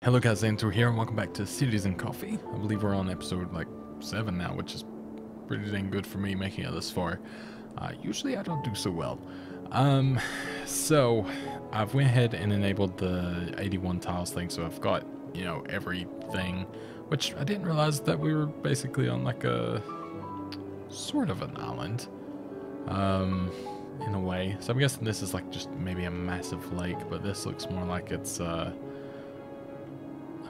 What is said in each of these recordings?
Hello guys, Zanitor here, and welcome back to Skylines and Coffee. I believe we're on episode like 7 now, which is pretty dang good for me making it this far. Usually I don't do so well. So I've went ahead and enabled the 81 tiles thing, so I've got, you know, everything, which I didn't realize that we were basically on like a sort of an island, in a way. So I'm guessing this is like just maybe a massive lake, but this looks more like it's a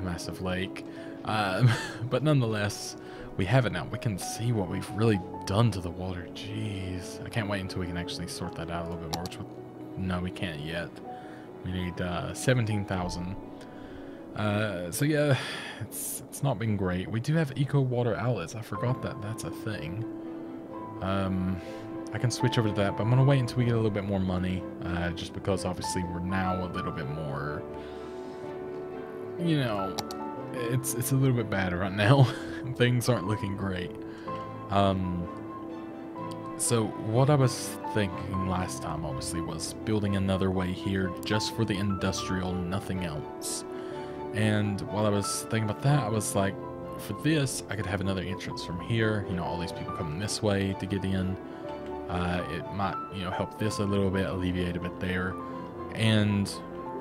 massive lake, but nonetheless we have it now. We can see what we've really done to the water. Jeez, I can't wait until we can actually sort that out a little bit more, which no, we can't yet. We need 17,000. So yeah, it's not been great. We do have eco water outlets. I forgot that that's a thing. I can switch over to that, but I'm gonna wait until we get a little bit more money, just because obviously we're now a little bit more, you know, it's a little bit bad right now. Things aren't looking great. So what I was thinking last time obviously was building another way here just for the industrial, nothing else. And while I was thinking about that, I was like, for this I could have another entrance from here, you know, all these people coming this way to get in. It might, you know, help this a little bit, alleviate a bit there, and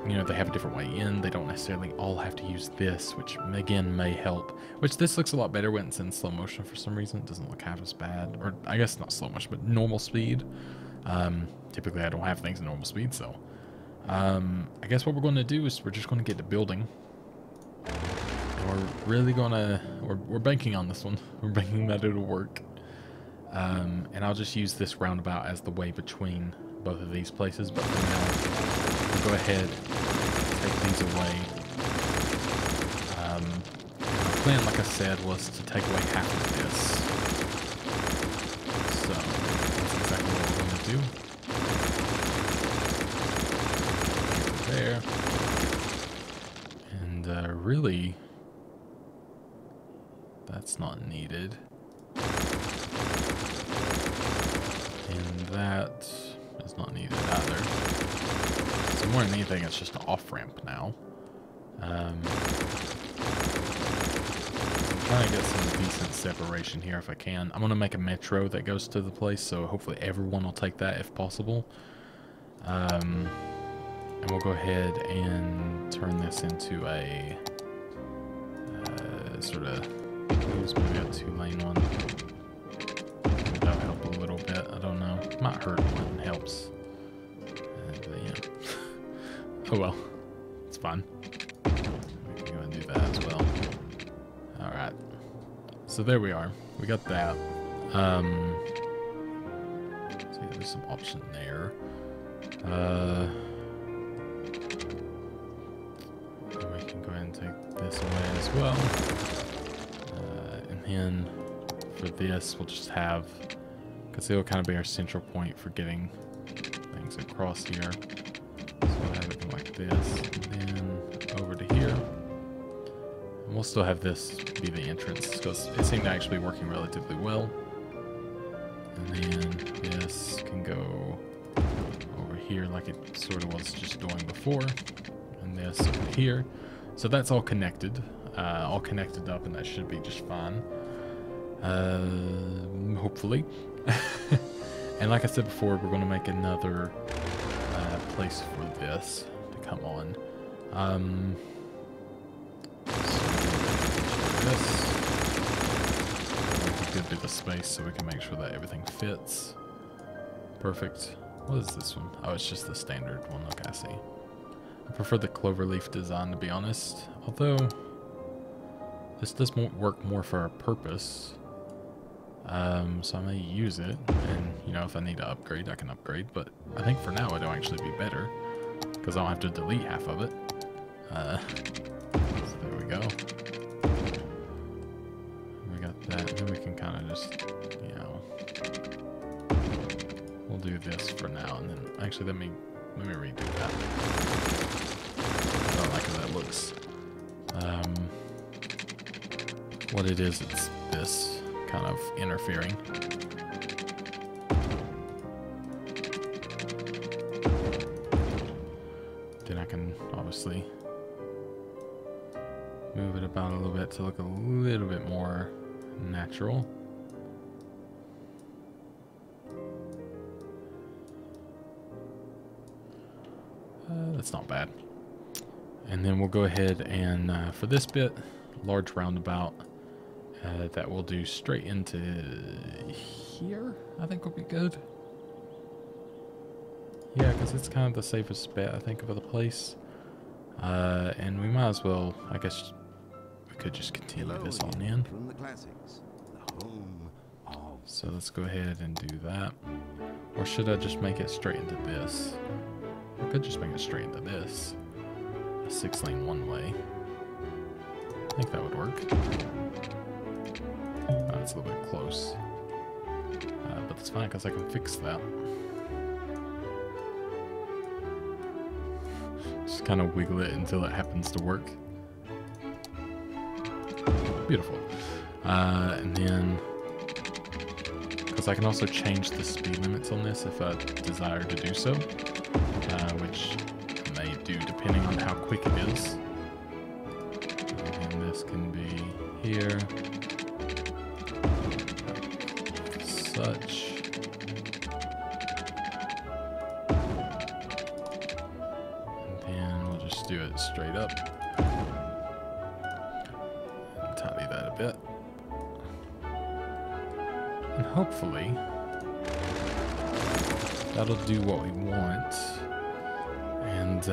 you know, they have a different way in. They don't necessarily all have to use this, which again may help. Which this looks a lot better when it's in slow motion for some reason. It doesn't look half as bad, or I guess not slow motion, but normal speed. Typically I don't have things in normal speed, so I guess what we're going to do is we're just going to get to building. We're really gonna, we're banking on this one. We're banking that it'll work. And I'll just use this roundabout as the way between both of these places, but for now we'll go ahead, take these away. The plan, like I said, was to take away half of this. So that's exactly what we're going to do. There. And really, that's not needed. And that is not needed either. So more than anything, it's just an off-ramp now. I'm trying to get some decent separation here if I can. I'm going to make a metro that goes to the place, so hopefully everyone will take that if possible. And we'll go ahead and turn this into a sort of, maybe a 2-lane one. That'll help a little bit. I don't know. Might hurt when it helps. But yeah. Oh well. It's fine. We can go and do that as well. Alright. So there we are. We got that. So yeah, there's some option there. We can go ahead and take this away as well. And then for this, we'll just have, because it'll kind of be our central point for getting things across here. So we'll have it like this, and then over to here. And we'll still have this be the entrance, because it seemed to actually be working relatively well. And then this can go over here like it sort of was just doing before. And this over here. So that's all connected up, and that should be just fine. Hopefully. And like I said before, we're going to make another place for this to come on. So this, make a good bit of space so we can make sure that everything fits. Perfect. What is this one? Oh, it's just the standard one. Okay, I see. I prefer the cloverleaf design, to be honest, although this does work more for our purpose. So I may use it, and you know, if I need to upgrade, I can upgrade, but I think for now it'll actually be better because I don't have to delete half of it. So there we go. We got that, and then we can kind of just, you know, we'll do this for now, and then actually let me redo that. I don't like how that looks. What it is, it's this kind of interfering. Then I can obviously Move it about a little bit to look a little bit more natural. That's not bad. And then we'll go ahead and, for this bit, large roundabout, that we'll do straight into here, I think will be good. Yeah, because it's kind of the safest bet, I think, of the place. And we might as well, I guess, we could just continue this on in. From the classics, the home of... So let's go ahead and do that. Or should I just make it straight into this? I could just make it straight into this. A 6-lane one-way. I think that would work. It's a little bit close. But that's fine because I can fix that. Just kind of wiggle it until it happens to work. Beautiful. And then, because I can also change the speed limits on this if I desire to do so, which I may do depending on how quick it is. And this can be here, such. Do it straight up and tidy that a bit, and hopefully that'll do what we want and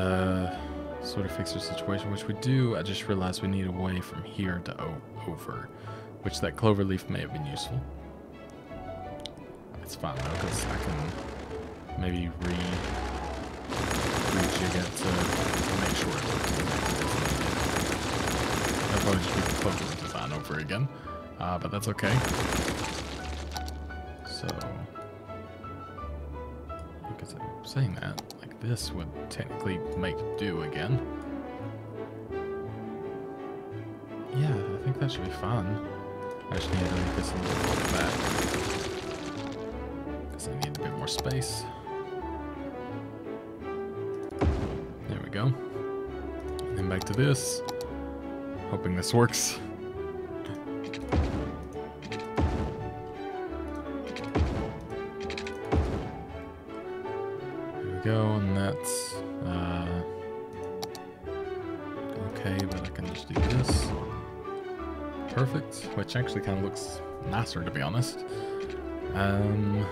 sort of fix our situation, which we do. I just realized we need a way from here to over, which that clover leaf may have been useful. It's fine though, because I can maybe rejig it to make sure it works. I'll probably just do the clover design over again, but that's okay. So, because I'm saying that, like this would technically make do again. Yeah, I think that should be fun. I just need to make this a little bit back because I need a bit more space. Go. And then back to this. Hoping this works. There we go, and that's okay, but I can just do this. Perfect, which actually kind of looks nicer, to be honest. And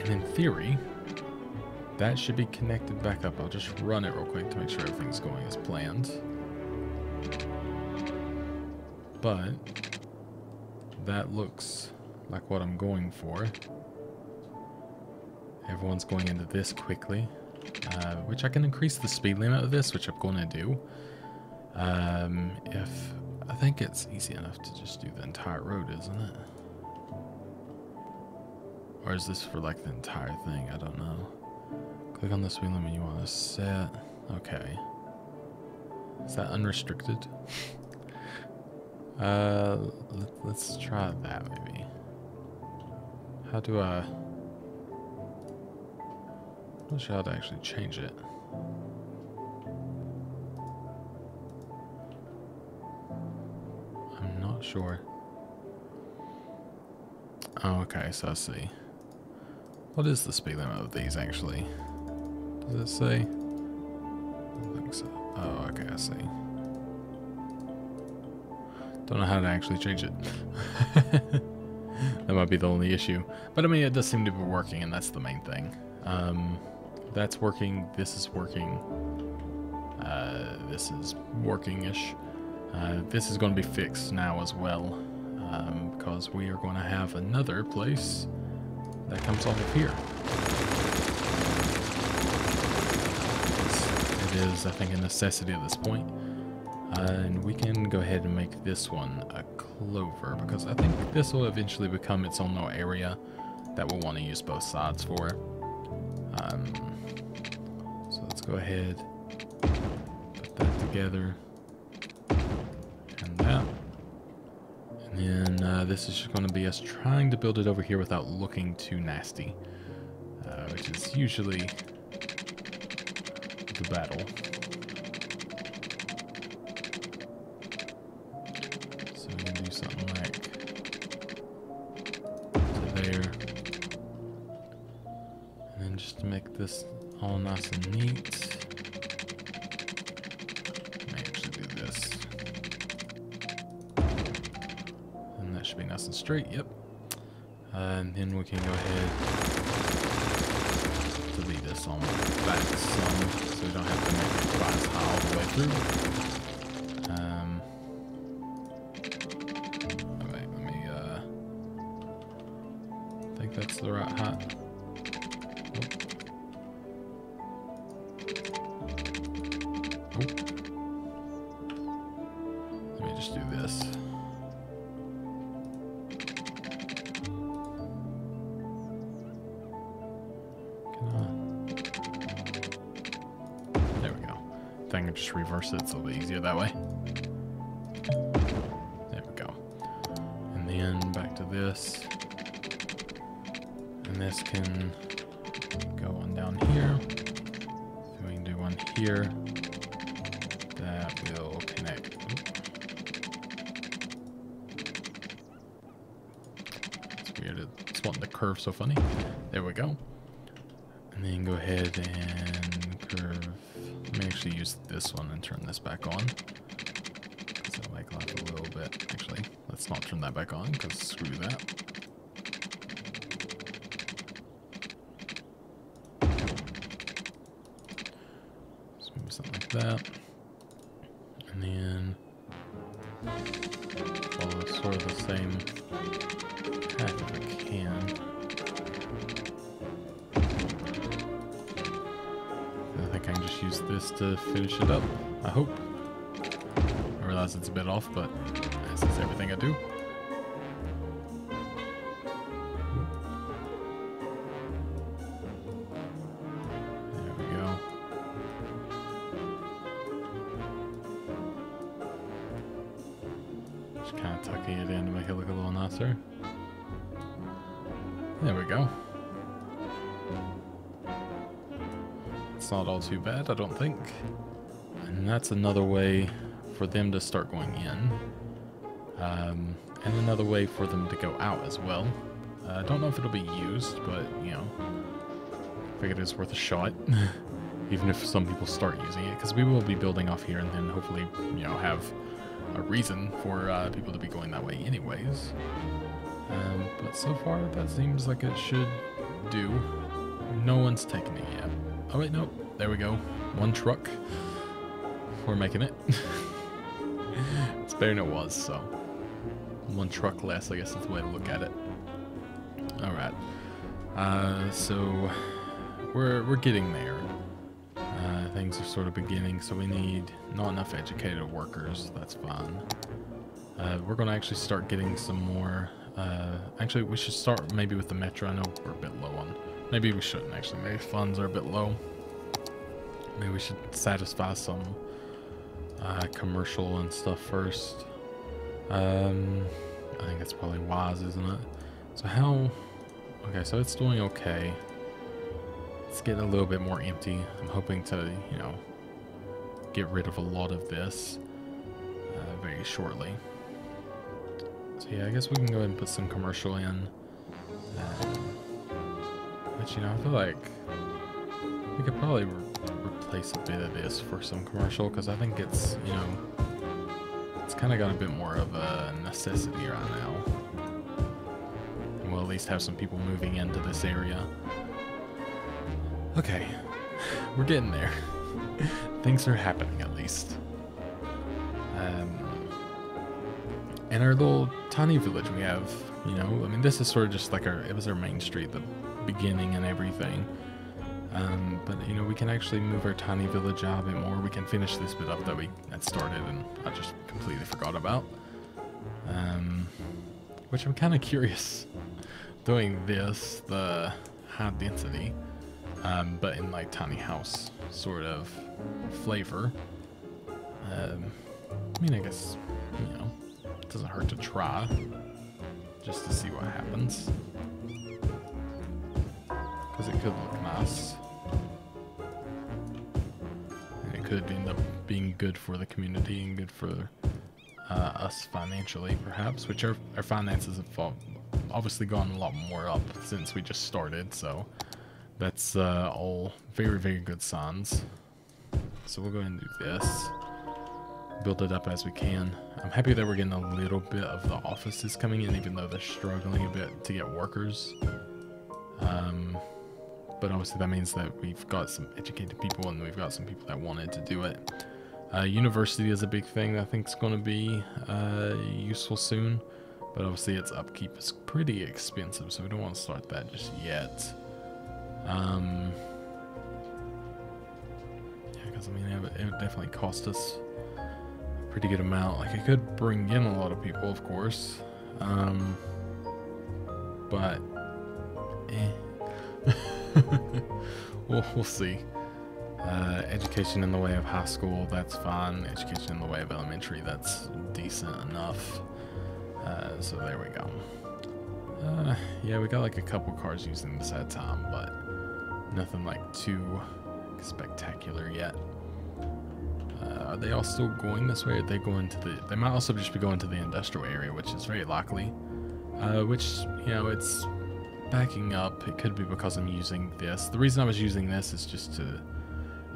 in theory, that should be connected back up. I'll just run it real quick to make sure everything's going as planned. But that looks like what I'm going for. Everyone's going into this quickly, which I can increase the speed limit of this, which I'm going to do. If I think it's easy enough to just do the entire road, isn't it? Or is this for like the entire thing? I don't know. Click on the speed limit you want to set. Okay. Is that unrestricted? Let's try that maybe. How do I... I'm not sure how to actually change it. I'm not sure. Oh, okay, so I see. What is the speed limit of these actually? Does it say? I don't think so. Oh, okay, I see. Don't know how to actually change it. That might be the only issue. But I mean, it does seem to be working, and that's the main thing. That's working. This is working. This is working-ish. This is going to be fixed now as well, because we are going to have another place that comes off of here. It is, I think, a necessity at this point. And we can go ahead and make this one a clover, because I think this will eventually become its own little area that we'll want to use both sides for. So let's go ahead, put that together, and that. And then this is just going to be us trying to build it over here without looking too nasty, which is usually the battle. this all nice and neat. Let me actually do this. And that should be nice and straight, yep. And then we can go ahead, delete this on back some, so we don't have to make it twice high all the way through. Alright, let me, I think that's the right height. Oh. Let me just do this. There we go. I think I just reverse it, so it'll be easier that way. There we go. And then back to this. And this can go on down here. So we can do one here. That will connect. It's weird. It's wanting to curve so funny. There we go. And then go ahead and curve. Let me actually use this one and turn this back on. Because it'll make life a little bit. Actually, let's not turn that back on because screw that. Just maybe something like that. And then follow sort of the same path if I can. I think I can just use this to finish it up, I hope. I realize it's a bit off, but this is everything I do. There we go. Just kind of tucking it in to make it look a little nicer. There we go. It's not all too bad, I don't think. And that's another way for them to start going in. And another way for them to go out as well. I don't know if it'll be used, but, you know, I figured it's worth a shot. Even if some people start using it, because we will be building off here and then hopefully, you know, have a reason for people to be going that way anyways. But so far, that seems like it should do. No one's taken it yet. Oh wait, nope. There we go. One truck. We're making it. It's better than it was, so. One truck less, I guess is the way to look at it. Alright. So we're getting there. Things are sort of beginning, so we need not enough educated workers. That's fine. We're going to actually start getting some more. Actually, we should start maybe with the metro. I know we're a bit low on. Maybe we shouldn't actually. Maybe funds are a bit low. Maybe we should satisfy some commercial and stuff first. I think that's probably wise, isn't it? So how? Okay, so it's doing okay. It's getting a little bit more empty. I'm hoping to, you know, get rid of a lot of this very shortly. So yeah, I guess we can go ahead and put some commercial in. But you know, I feel like we could probably replace a bit of this for some commercial, because I think it's, you know, it's kind of got a bit more of a necessity right now. And we'll at least have some people moving into this area. Okay, we're getting there. Things are happening at least. And our little tiny village we have, you know, I mean, this is sort of just like it was our main street, the beginning and everything. But, you know, we can actually move our tiny village out a bit more. We can finish this bit up that we had started and I just completely forgot about. Which I'm kind of curious doing this, the high density, but in like tiny house sort of flavor. I mean, I guess, you know, it doesn't hurt to try just to see what happens, because it could look nice and it could end up being good for the community and good for us financially, perhaps, which our finances have obviously gone a lot more up since we just started, so That's all very, very good signs. So we'll go ahead and do this. Build it up as we can. I'm happy that we're getting a little bit of the offices coming in, even though they're struggling a bit to get workers. But obviously that means that we've got some educated people and we've got some people that wanted to do it. University is a big thing that I think is going to be useful soon. But obviously its upkeep is pretty expensive, so we don't want to start that just yet. Yeah, because I mean, it would definitely cost us a pretty good amount. Like, it could bring in a lot of people, of course. But, we'll see. Education in the way of high school, that's fine. Education in the way of elementary, that's decent enough. So there we go. Yeah, we got like a couple cars using this at a time, but nothing like too spectacular yet. Are they all still going this way? Or are they going to the... They might also just be going to the industrial area, which is very likely. Which, you know, it's backing up. It could be because I'm using this. The reason I was using this is just to...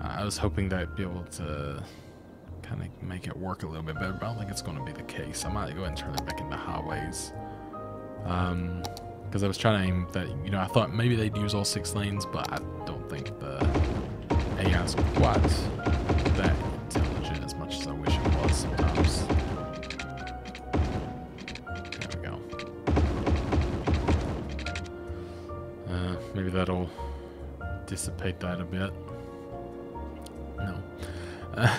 I was hoping that I'd be able to kind of make it work a little bit better, but I don't think it's going to be the case. I might go ahead and turn it back into highways. Because I was trying to aim that, you know, I thought maybe they'd use all 6 lanes, but I don't think the AI is quite that intelligent as much as I wish it was sometimes. There we go. Maybe that'll dissipate that a bit. No. I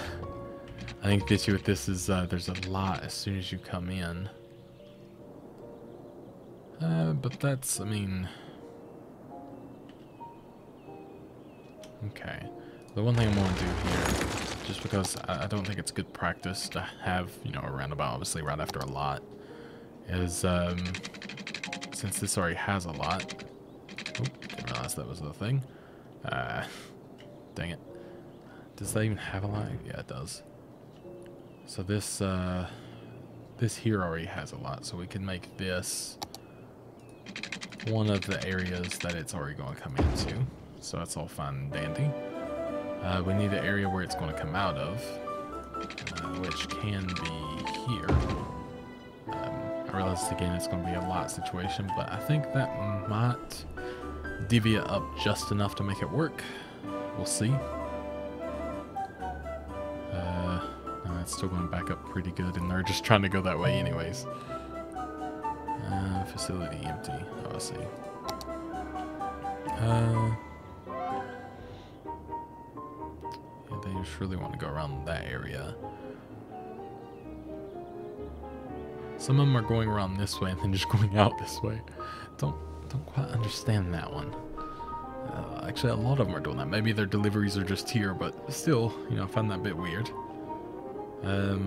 think the issue with this is there's a lot as soon as you come in. But that's, I mean... Okay. The one thing I'm going to do here, just because I don't think it's good practice to have, you know, a roundabout, obviously, right after a lot, is, since this already has a lot... Oh, didn't realize that was the thing. Dang it. Does that even have a lot? Yeah, it does. So this, this here already has a lot, so we can make this one of the areas that it's already going to come into. So that's all fine and dandy. We need an area where it's going to come out of, which can be here. I realize again it's going to be a lot situation, but I think that might divvy it up just enough to make it work. We'll see. No, it's still going back up pretty good, and they're just trying to go that way anyways. Facility empty. Oh, I see. Yeah, they just really want to go around that area. Some of them are going around this way and then just going out this way. Don't quite understand that one. Actually, a lot of them are doing that. Maybe their deliveries are just here, but still, you know, I find that a bit weird. I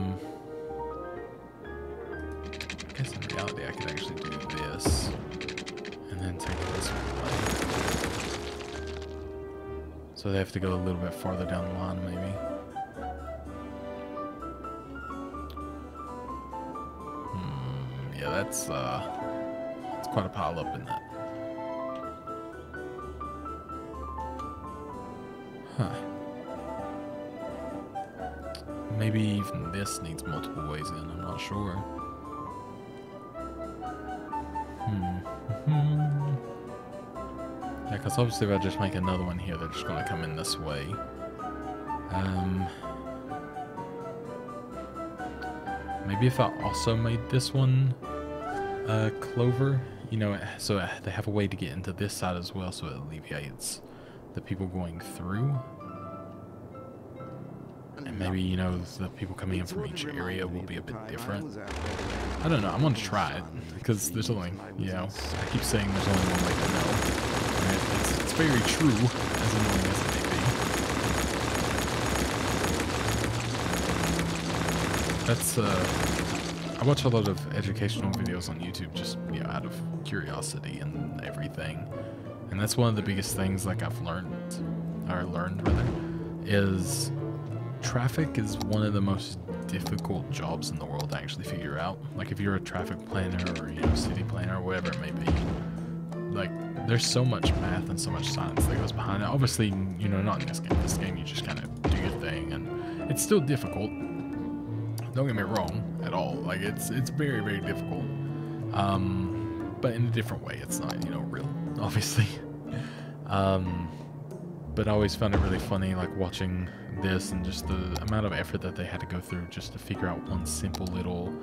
guess in reality I could actually do this and then take this one. So they have to go a little bit farther down the line, maybe. Yeah, that's quite a pile up in that. Huh. Maybe even this needs multiple ways in, I'm not sure. Yeah, because obviously if I just make another one here, they're just going to come in this way. Maybe if I also made this one clover, you know, so they have a way to get into this side as well, so it alleviates the people going through. And maybe, you know, the people coming in from each area will be a bit different. I don't know, I'm going to try it, because there's only, you know, I keep saying there's only one way to know. And it's very true, as annoying as it may be. That's, I watch a lot of educational videos on YouTube just, you know, out of curiosity and everything. And that's one of the biggest things, like, I've learned, is traffic is one of the most difficult jobs in the world to actually figure out. Like, if you're a traffic planner or, you know, city planner or whatever it may be, like, there's so much math and so much science that goes behind it. Obviously, you know, not in this game. This game, you just kind of do your thing, and it's still difficult. Don't get me wrong at all. Like, it's very, very difficult. But in a different way. It's not, you know, real, obviously. But I always found it really funny, like, watching this and just the amount of effort that they had to go through just to figure out one simple little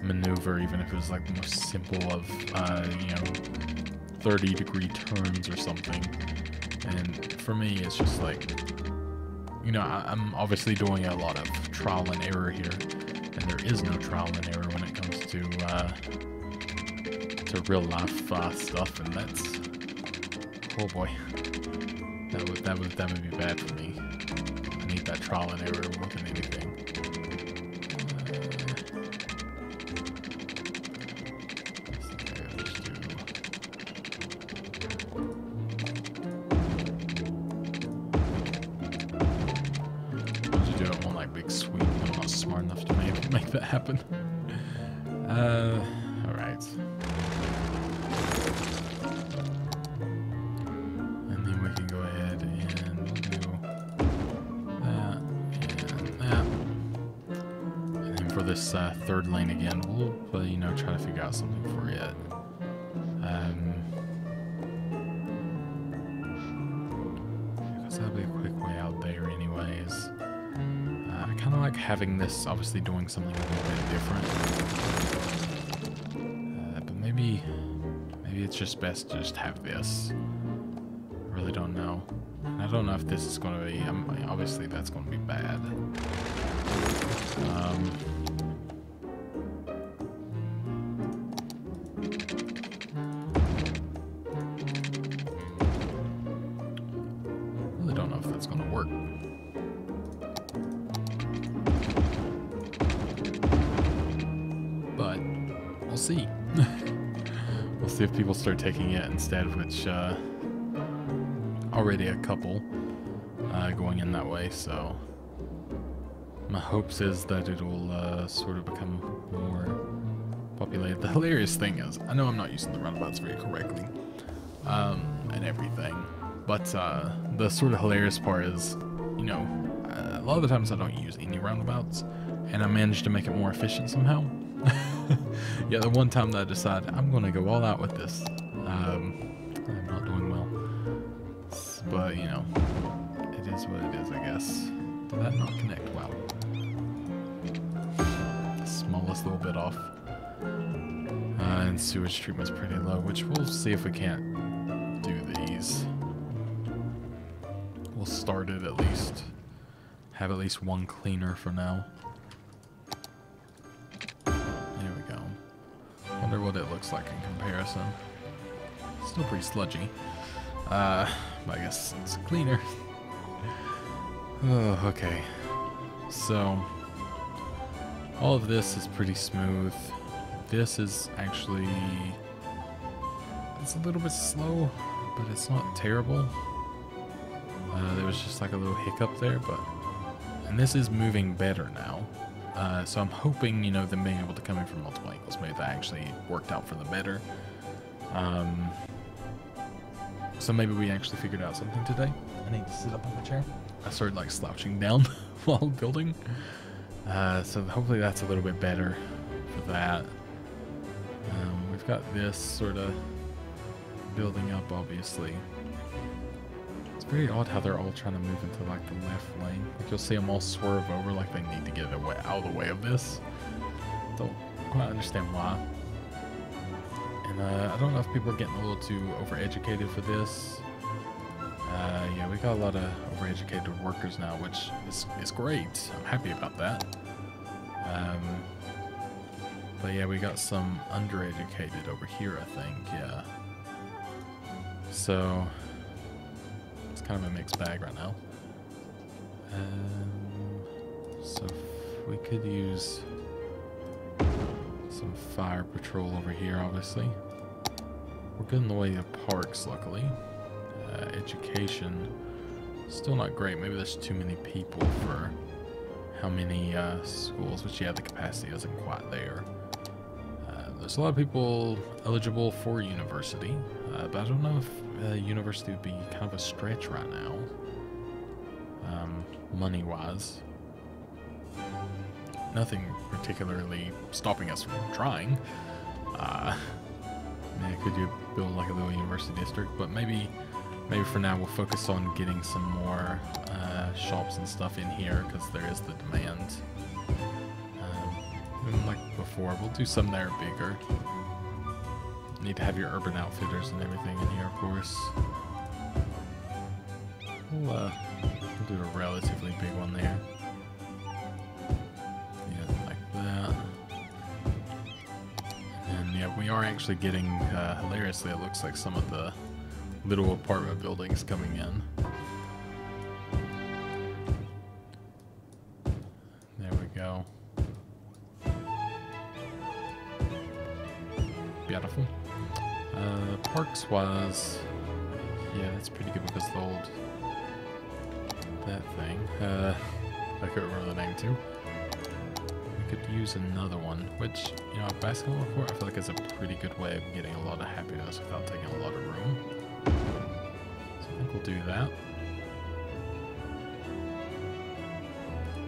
maneuver, even if it was like the most simple of, you know, 30-degree turns or something. And for me, it's just like, you know, I'm obviously doing a lot of trial and error here, and there is no trial and error when it comes to real life stuff, and that's, oh boy, that would be bad for me. I need that trial and error more than anything. Make that happen. Alright. And then we can go ahead and do that and that. And then for this third lane again, we'll, you know, try to figure out something for it. Because that'll be a quick way out there anyways. I kind of like having this, obviously doing something a little bit different. But maybe it's just best to just have this. I really don't know. And I don't know if this is going to be, obviously that's going to be bad. Really don't know if that's going to work. We'll see. We'll see if people start taking it instead, which already a couple going in that way, so my hopes is that it'll sort of become more populated. The hilarious thing is, I know I'm not using the roundabouts very correctly and everything, but the sort of hilarious part is, you know, a lot of the times I don't use any roundabouts, and I managed to make it more efficient somehow. Yeah, the one time that I decided I'm going to go all out with this, I'm not doing well. But, you know, it is what it is, I guess. Did that not connect? Wow. The smallest little bit off. And sewage treatment's pretty low, which we'll see if we can't do these. We'll start it at least. Have at least one cleaner for now. Wonder what it looks like in comparison. Still pretty sludgy. But I guess it's cleaner. Oh, okay. So, all of this is pretty smooth. This is actually, it's a little bit slow, but it's not terrible. There was just like a little hiccup there, and this is moving better now. So I'm hoping, you know, them being able to come in from multiple angles, maybe that actually worked out for the better. So maybe we actually figured out something today. I need to sit up on the chair. I started like slouching down while building. So hopefully that's a little bit better for that. We've got this sort of building up, obviously. It's very odd how they're all trying to move into like the left lane. Like you'll see them all swerve over like they need to get away, out of the way of this. Don't quite understand why. And I don't know if people are getting a little too overeducated for this. Yeah, we got a lot of overeducated workers now, which is great. I'm happy about that. But yeah, we got some undereducated over here, I think. Yeah. So it's kind of a mixed bag right now. So if we could use some fire patrol over here, obviously. We're good in the way of parks, luckily. Education, still not great. Maybe there's too many people for how many schools, which yeah, the capacity isn't quite there. there's a lot of people eligible for university, but I don't know if university would be kind of a stretch right now, money-wise. Nothing particularly stopping us from trying. Could you build like a little university district? But maybe for now we'll focus on getting some more shops and stuff in here because there is the demand. And like before, we'll do some that are bigger. Need to have your urban outfitters and everything in here, of course. We'll do a relatively big one there. Yeah, like that. And yeah, we are actually getting, hilariously, it looks like some of the little apartment buildings coming in. There we go. Beautiful. Parks wise, yeah, that's pretty good because the old that thing. I couldn't remember the name too. We could use another one, which, you know, a basketball court I feel like is a pretty good way of getting a lot of happiness without taking a lot of room. So I think we'll do that.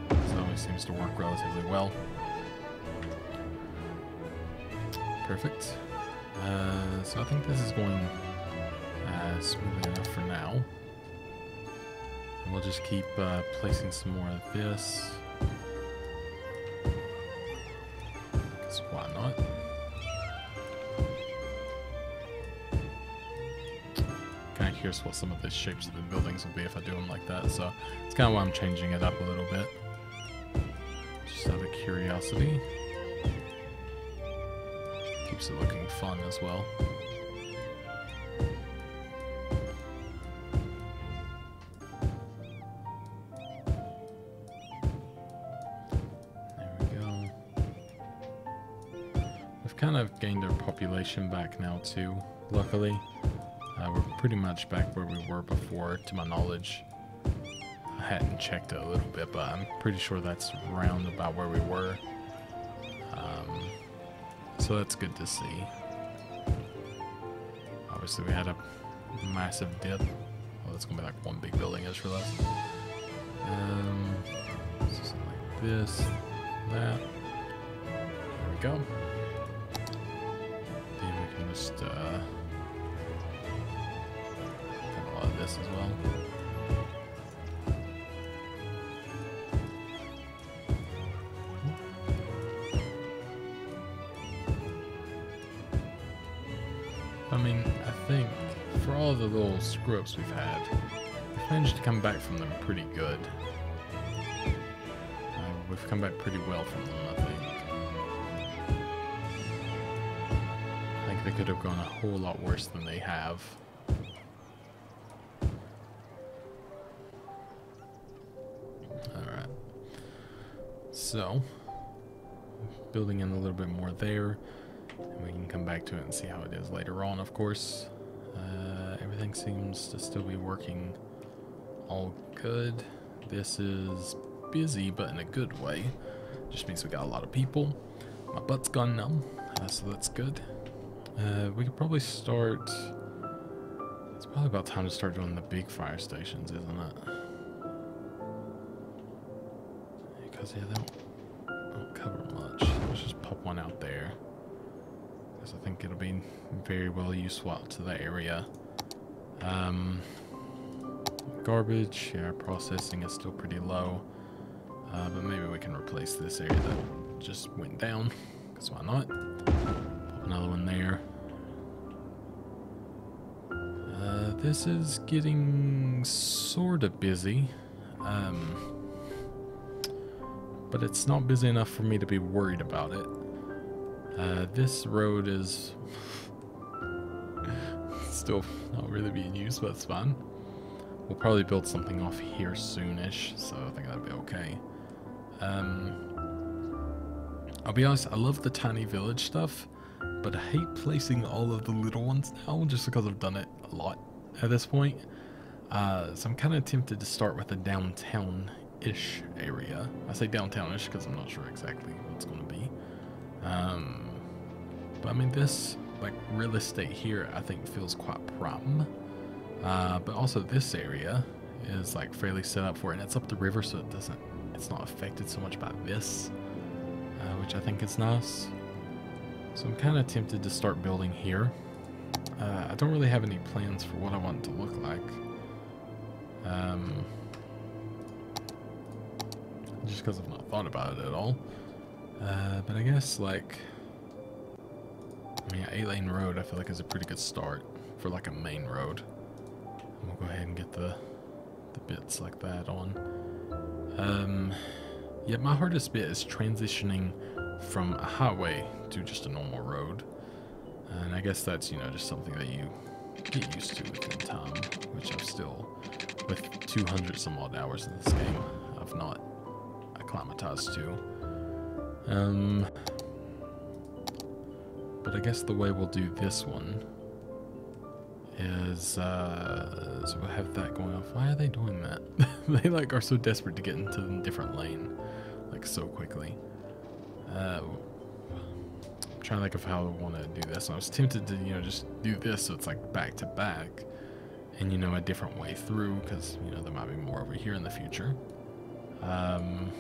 This always seems to work relatively well. Perfect. So I think this is going smoothly enough for now. And we'll just keep placing some more of this. Because why not? Kind of curious what some of the shapes of the buildings will be if I do them like that. So it's kind of why I'm changing it up a little bit. Just out of curiosity. Keeps it looking fun as well. There we go. We've kind of gained our population back now too, luckily. We're pretty much back where we were before, to my knowledge. I hadn't checked it a little bit, but I'm pretty sure that's around about where we were. So that's good to see. Obviously we had a massive dip. Oh, that's gonna be like one big building, I just realized. Something like this, that. There we go. Then we can just have a lot of this as well. I mean, I think for all the little screw-ups we've had, we've managed to come back from them pretty good. We've come back pretty well from them, I think. I think they could have gone a whole lot worse than they have. Alright. So, building in a little bit more there. And we can come back to it and see how it is later on, of course. Everything seems to still be working all good. This is busy, but in a good way. Just means we got a lot of people. My butt's gone numb, so that's good. We could probably start... It's probably about time to start doing the big fire stations, isn't it? Because, yeah, they don't cover much. Let's just pop one out there. I think it'll be very well useful out to the area. Garbage, yeah, processing is still pretty low. But maybe we can replace this area that just went down, because why not? Pop another one there. This is getting sort of busy. But it's not busy enough for me to be worried about it. This road is still not really being used, but it's fine. We'll probably build something off here soonish, so I think that'll be okay. I'll be honest, I love the tiny village stuff, but I hate placing all of the little ones now, just because I've done it a lot at this point. So I'm kind of tempted to start with a downtown-ish area. I say downtown-ish because I'm not sure exactly what it's going to be. But I mean, this like real estate here, I think feels quite prime. But also this area is like fairly set up for it, and it's up the river, so it's not affected so much by this, which I think is nice. So I'm kind of tempted to start building here. I don't really have any plans for what I want it to look like. Just because I've not thought about it at all. But I guess like, I mean, 8-lane road I feel like is a pretty good start for like a main road. And we'll go ahead and get the bits like that on. Yeah, my hardest bit is transitioning from a highway to just a normal road. And I guess that's, you know, just something that you get used to within time, which I've still, with 200 some odd hours in this game, I've not acclimatized to. But I guess the way we'll do this one is, so we'll have that going off. Why are they doing that? They like are so desperate to get into a different lane, like so quickly. I'm trying to think of how I want to do this. I was tempted to, you know, just do this so it's like back to back, and you know, a different way through, because you know there might be more over here in the future. And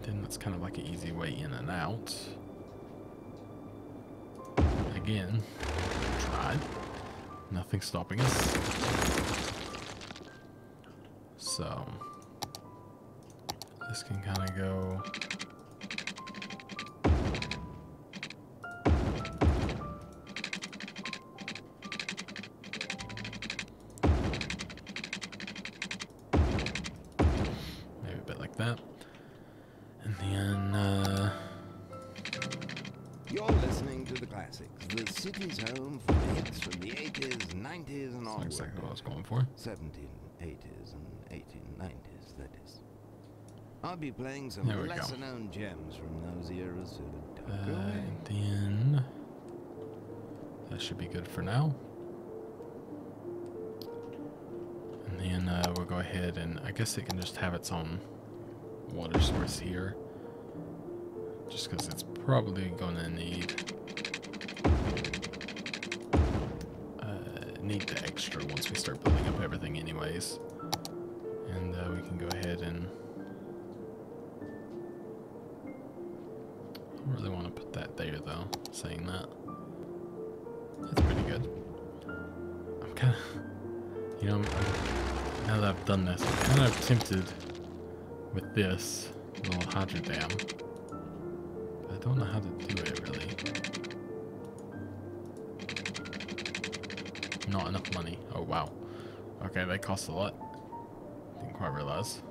then that's kind of like an easy way in and out. Again, tried. Nothing stopping us. So this can kind of go. Maybe a bit like that. And then You're listening to the classics, the city's home for the hits from the 80s, 90s, and onward. that's exactly what I was going for. 1780s and 1890s, that is. I'll be playing some There we go. lesser-known gems from those eras, so don't go And away. then that should be good for now. And then we'll go ahead and I guess it can just have its own water source here, just because it's probably going to need the extra once we start building up everything anyways. And we can go ahead and I don't really want to put that there though, saying that. That's pretty good. I'm kind of, you know, now that I've done this, I'm kind of tempted with this little hydro dam. But I don't know how to do it really. Not enough money. Oh wow. Okay, they cost a lot. Didn't quite realize.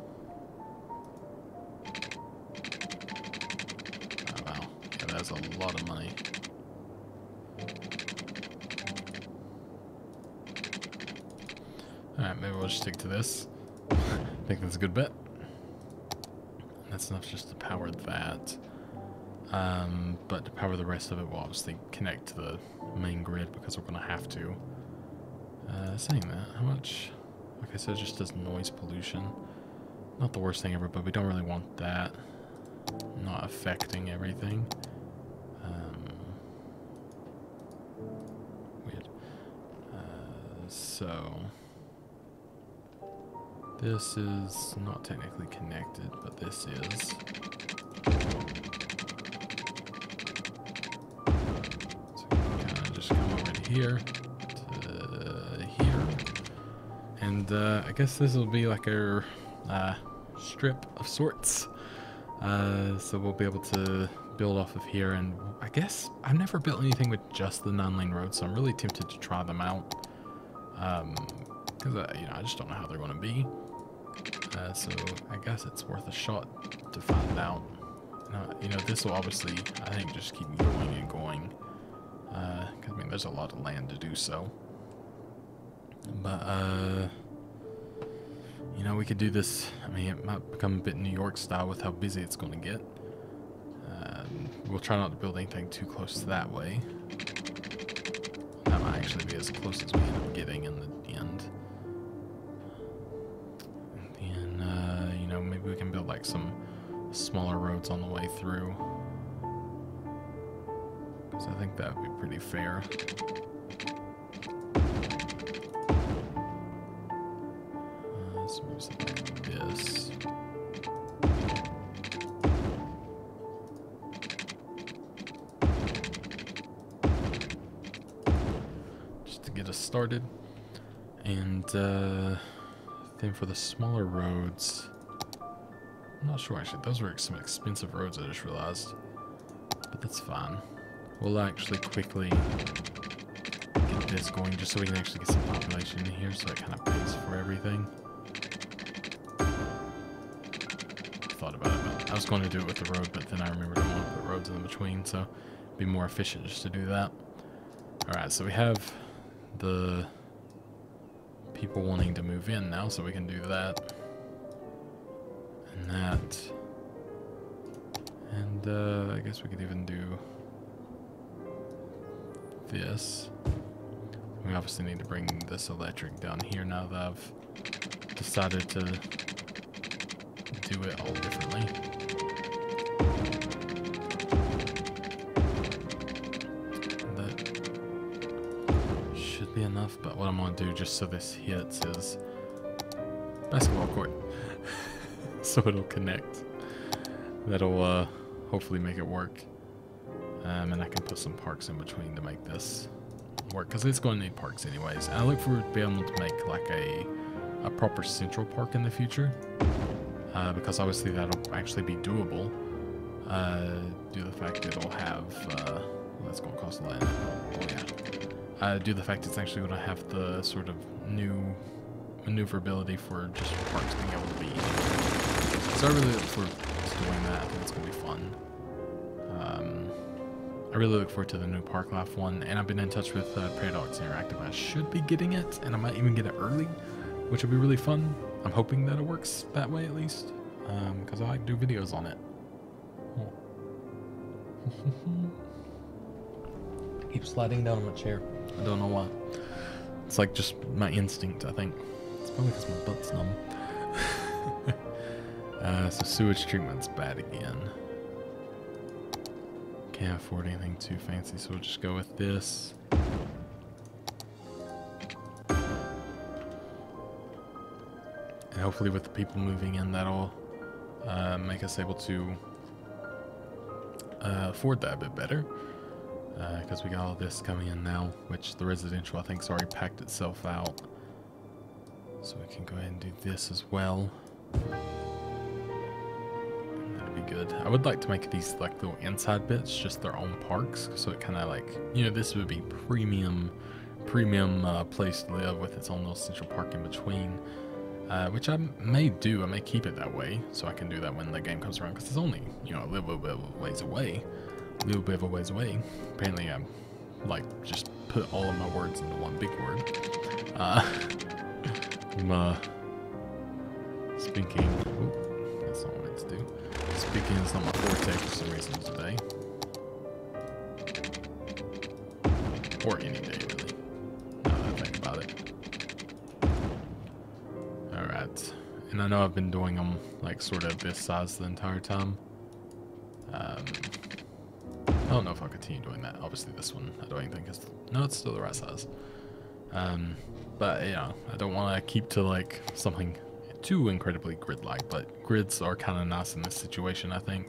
Oh wow. Yeah, that's a lot of money. Alright, maybe we'll just stick to this. I think that's a good bet. That's enough just to power that. But to power the rest of it, we'll obviously connect to the main grid because we're going to have to. Saying that, how much? Okay, so it just does noise pollution. Not the worst thing ever, but we don't really want that. Not affecting everything. Weird. So this is not technically connected, but this is. So we can kind of just come over to here. And I guess this will be like a strip of sorts. So we'll be able to build off of here. And I guess I've never built anything with just the 9-lane road, so I'm really tempted to try them out. Because you know, I just don't know how they're going to be. So I guess it's worth a shot to find out. You know, this will obviously, I think, just keep going and going. 'Cause, I mean, there's a lot of land to do so. But, you know, we could do this. I mean, it might become a bit New York style with how busy it's going to get. We'll try not to build anything too close to that way. That might actually be as close as we end up getting in the end. And then, you know, maybe we can build like some smaller roads on the way through. So I think that would be pretty fair. Let's move something like this. Just to get us started. And then for the smaller roads, I'm not sure actually. Those were some expensive roads, I just realized. But that's fine. We'll actually quickly get this going just so we can actually get some population in here so it kind of pays for everything. Thought about it, but I was going to do it with the road, but then I remembered I want to put roads in between, so it'd be more efficient just to do that. Alright, so we have the people wanting to move in now, so we can do that. And that. And I guess we could even do this. We obviously need to bring this electric down here now that I've decided to do it all differently. That should be enough, but what I'm going to do just so this hits is basketball court. So it'll connect. That'll hopefully make it work. And I can put some parks in between to make this work, because it's going to need parks anyways. And I look forward to being able to make like a proper central park in the future, because obviously that'll actually be doable due to the fact that it'll have that's going to cost a lot. Oh yeah, due to the fact it's actually going to have the sort of new maneuverability for just parks being able to be. So I really look forward to doing that. I think it's going to be fun. I really look forward to the new Park Life one, and I've been in touch with Paradox Interactive. I should be getting it, and I might even get it early, which would be really fun. I'm hoping that it works that way at least, because I like to do videos on it. Keep sliding down on my chair. I don't know why. It's like just my instinct, I think. It's probably because my butt's numb. So sewage treatment's bad again. Can't afford anything too fancy, so we'll just go with this. And hopefully with the people moving in, that'll make us able to afford that a bit better. Because we got all this coming in now, which the residential I think's already packed itself out. So we can go ahead and do this as well. Good. I would like to make these like little inside bits just their own parks, so it kind of like, you know, this would be premium place to live with its own little central park in between, which I may do. I may keep it that way so I can do that when the game comes around, because it's only, you know, a little bit of a ways away. Apparently I'm like just put all of my words into one big word. Speaking, that's not what I meant to do. Speaking is not my forte for some reason today. Or any day, really. Now that I think about it. Alright. And I know I've been doing them like sort of this size the entire time. I don't know if I'll continue doing that. Obviously this one I don't even think is... No, it's still the right size. But, you know, I don't want to keep to like something too incredibly grid-like, but grids are kind of nice in this situation, I think.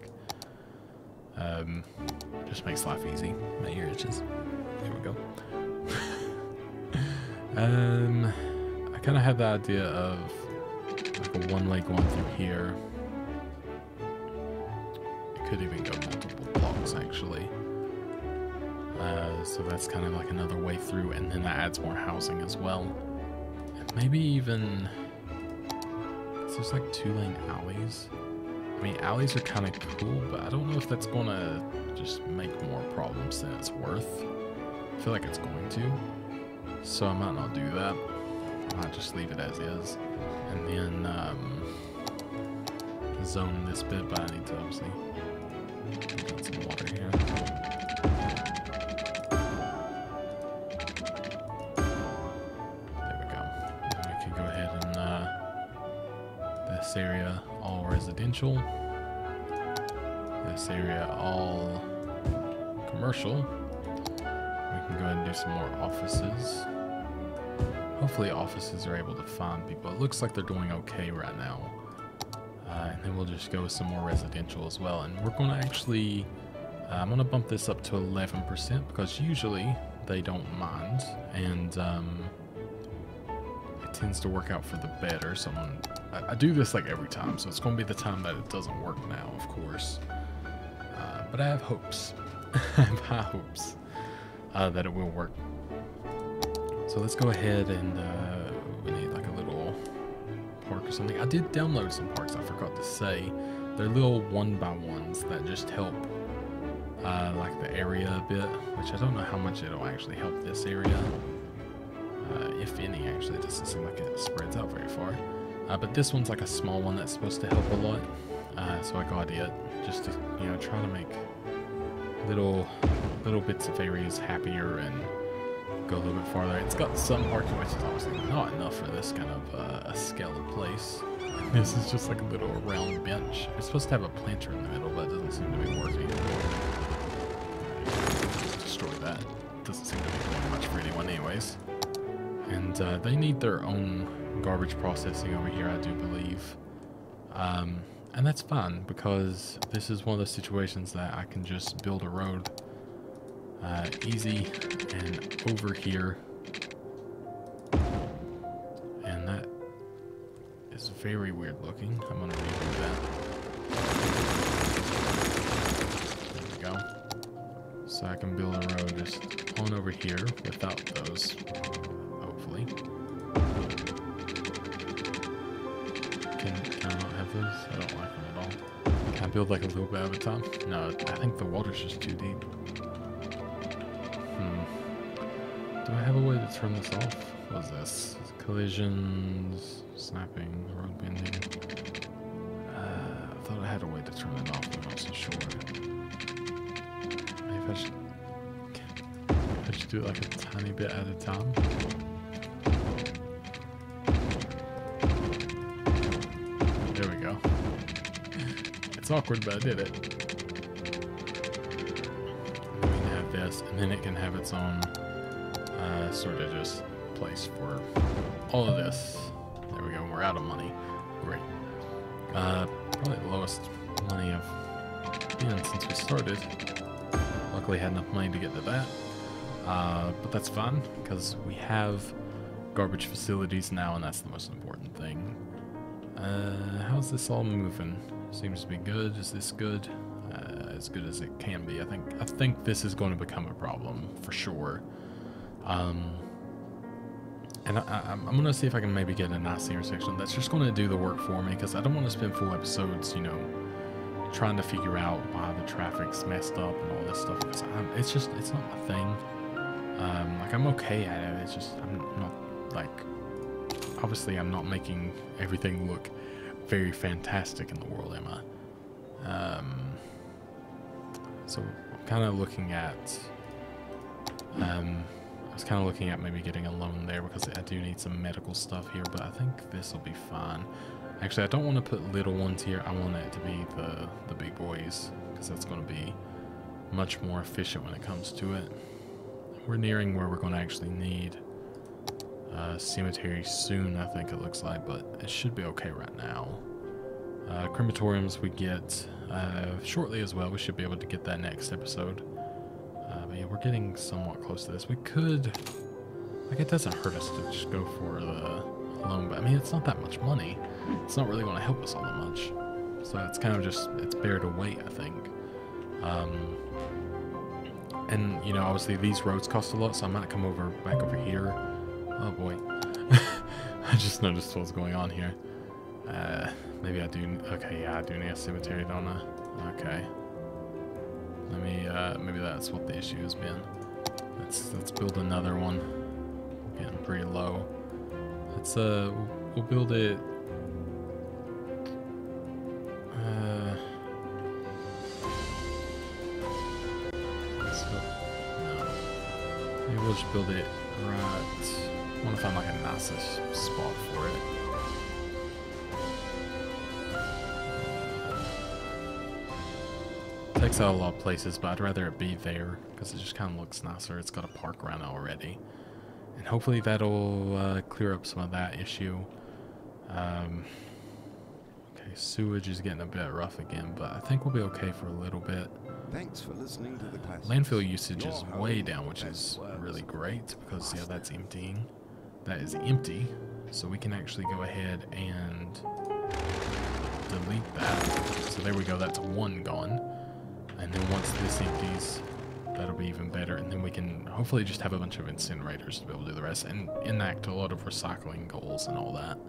Just makes life easy. My ear itches. There we go. I kind of had the idea of like a one-way going through here. It could even go multiple blocks, actually. So that's kind of like another way through, and then that adds more housing as well. And maybe even... There's like 2-lane alleys. I mean, alleys are kind of cool, but I don't know if that's going to just make more problems than it's worth. I feel like it's going to. So I might not do that. I might just leave it as is. And then zone this bit, but I need to obviously put some water here. There we go. Then we can go ahead and this area all residential, this area all commercial, can go ahead and do some more offices. Hopefully offices are able to find people. It looks like they're doing okay right now. And then we'll just go with some more residential as well. And we're going to actually, I'm going to bump this up to 11% because usually they don't mind. And it tends to work out for the better. So I do this like every time. So it's going to be the time that it doesn't work now, of course. But I have hopes. I have high hopes that it will work. So let's go ahead and we need like a little park or something. I did download some parks, I forgot to say. They're little 1x1s that just help like the area a bit, which I don't know how much it'll actually help this area. If any, actually. It doesn't seem like it spreads out very far. But this one's like a small one that's supposed to help a lot. So I got it just to, you know, try to make little bits of areas happier and go a little bit farther. It's got some parking, which is obviously not enough for this kind of a scale of place. And this is just like a little round bench. It's supposed to have a planter in the middle, but it doesn't seem to be working. Destroy that. Doesn't seem to be doing much for anyone anyways. And they need their own garbage processing over here, I do believe. And that's fine, because this is one of those situations that I can just build a road easy and over here. And that is very weird looking. I'm going to redo that. There we go. So I can build a road just on over here without those, hopefully. Can I not have those? I don't like them at all. Can I build like a little bit at a time? No, I think the water's just too deep. Do I have a way to turn this off? What is this? Collisions, snapping, road bending. I thought I had a way to turn it off, but I'm not so sure. Maybe I should do it like a tiny bit at a time. There we go. It's awkward, but I did it. We can have this, and then it can have its own sort of just place for all of this. There we go. We're out of money. Great. Probably the lowest money I've been since we started. Luckily, had enough money to get to that. But that's fine because we have garbage facilities now, and that's the most important thing. How's this all moving? Seems to be good. Is this good? As good as it can be. I think this is going to become a problem for sure. And I'm going to see if I can maybe get a nice intersection that's just going to do the work for me, because I don't want to spend full episodes, you know, trying to figure out why the traffic's messed up and all this stuff, because it's not my thing. Like, I'm okay at it. It's just, I'm not, like, obviously I'm not making everything look very fantastic in the world, am I? So I'm kind of looking at, I was kind of looking at maybe getting a loan there because I do need some medical stuff here, but I think this will be fine. Actually, I don't want to put little ones here. I want it to be the big boys, because that's going to be much more efficient when it comes to it. We're nearing where we're going to actually need a cemetery soon, I think it looks like, but it should be okay right now. Crematoriums we get shortly as well. We should be able to get that next episode. But yeah, we're getting somewhat close to this. We could, like, it doesn't hurt us to just go for the loan, but I mean, it's not that much money. It's not really going to help us all that much. So it's kind of just, it's better to wait, I think. And, you know, obviously these roads cost a lot, so I might come back over here. Oh boy. I just noticed what's going on here. Maybe I do, okay, yeah, I do need a cemetery, don't I? Okay. Let me, maybe that's what the issue has been. Let's build another one. Getting pretty low. Let's, we'll build it, no. Maybe we'll just build it right, I want to find like a nicest spot for it. takes out a lot of places, but I'd rather it be there because it just kind of looks nicer. It's got a park around it already. And hopefully that'll clear up some of that issue. Okay, sewage is getting a bit rough again, but I think we'll be okay for a little bit. Thanks for listening to the classics. Landfill usage is Your way home down, which best is words. really great because, yeah, that's emptying. That is empty, so we can actually go ahead and delete that. So there we go, that's one gone. And then once this empties, that'll be even better. And then we can hopefully just have a bunch of incinerators to be able to do the rest and enact a lot of recycling goals and all that.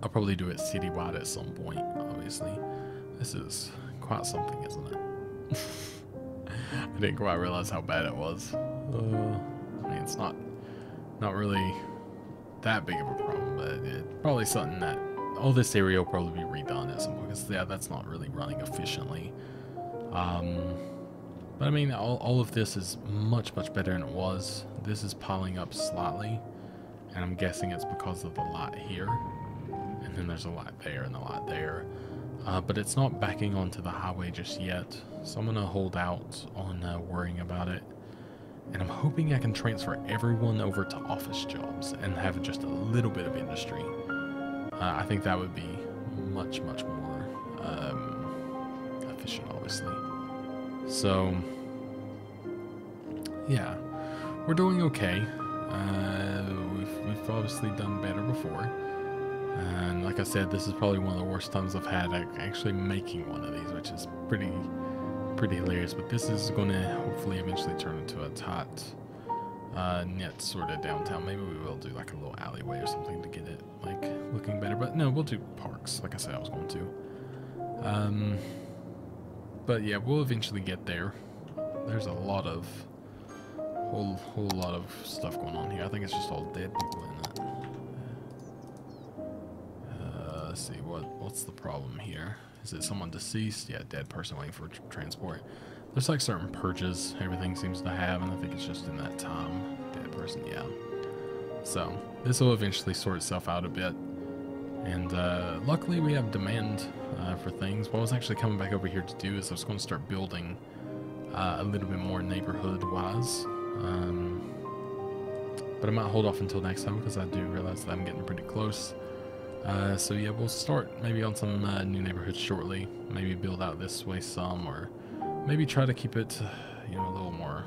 I'll probably do it citywide at some point, obviously. This is quite something, isn't it? I didn't quite realize how bad it was. I mean, it's not really that big of a problem, but it's probably something that all this area will probably be redone at some point, because yeah, that's not really running efficiently. But I mean, all of this is much better than it was. This is piling up slightly, and I'm guessing it's because of the light here, and then there's a light there and a light there. But it's not backing onto the highway just yet, so I'm gonna hold out on worrying about it. And I'm hoping I can transfer everyone over to office jobs and have just a little bit of industry. I think that would be much more efficient, obviously. So, yeah, we're doing okay. We've obviously done better before. And like I said, this is probably one of the worst times I've had actually making one of these, which is pretty hilarious. But this is going to hopefully eventually turn into a tight net sort of downtown. Maybe we will do like a little alleyway or something to get it like looking better. But no, we'll do parks like I said I was going to. But yeah, we'll eventually get there. There's a lot of whole lot of stuff going on here. I think it's just all dead people in it. Let's see, what's the problem here? Is it someone deceased? Yeah, dead person waiting for transport. There's like certain purges everything seems to have, and I think it's just in that time. Dead person, yeah. So this will eventually sort itself out a bit, and luckily we have demand for things. What I was actually coming back over here to do is I was going to start building a little bit more neighborhood-wise, but I might hold off until next time because I do realize that I'm getting pretty close. So yeah, we'll start maybe on some new neighborhoods shortly. Maybe build out this way some, or maybe try to keep it, you know, a little more.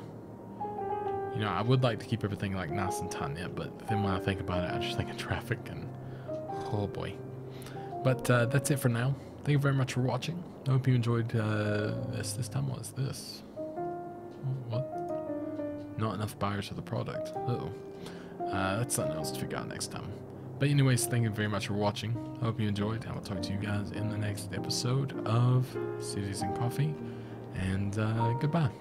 You know, I would like to keep everything like nice and tight knit, but then when I think about it, I just think of traffic and oh boy. But that's it for now. Thank you very much for watching. I hope you enjoyed this time. What is this? What? Not enough buyers for the product. Uh-oh. That's something else to figure out next time. But anyways, thank you very much for watching. I hope you enjoyed. I will talk to you guys in the next episode of Cities and Coffee. And goodbye.